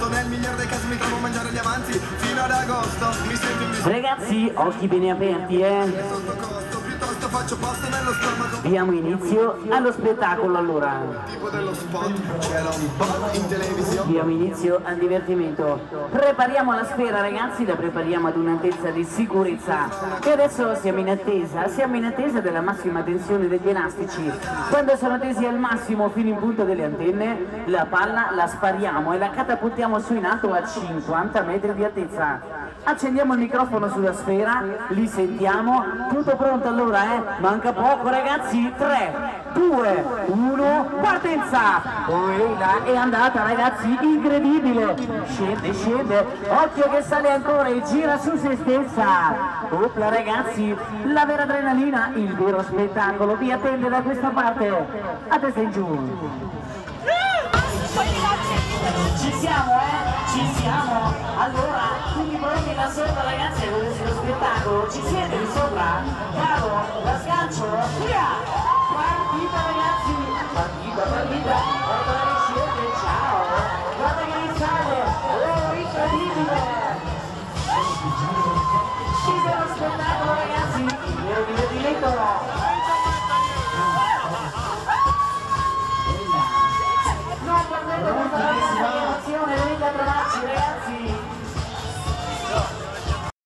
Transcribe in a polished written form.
nel miglior dei casi mi trovo a mangiare diamanti fino ad agosto. Mi sento in Ragazzi, occhi bene aperti, sotto costo, piuttosto faccio posto nello stomaco. Diamo inizio allo spettacolo allora. Tipo dello spot, c'era un po' in televisione. Diamo inizio al divertimento. Prepariamo la sfera ragazzi, la prepariamo ad un'altezza di sicurezza. E adesso siamo in attesa della massima tensione degli elastici. Quando sono tesi al massimo fino in punta delle antenne, la palla la spariamo e la catapultiamo su in alto a 50 metri di altezza. Accendiamo il microfono sulla sfera, li sentiamo, tutto pronto allora manca poco ragazzi, 3, 2, 1, partenza! Quella è andata ragazzi, incredibile, scende, occhio che sale ancora e gira su se stessa, doppia ragazzi, la vera adrenalina, il vero spettacolo vi attende da questa parte, a testa in giù. Ci siamo, ci siamo, allora, tutti pronti là sopra ragazzi a godersi lo spettacolo, ci siete lì sopra? Bravo, la sgancio, via! Partita ragazzi, partita,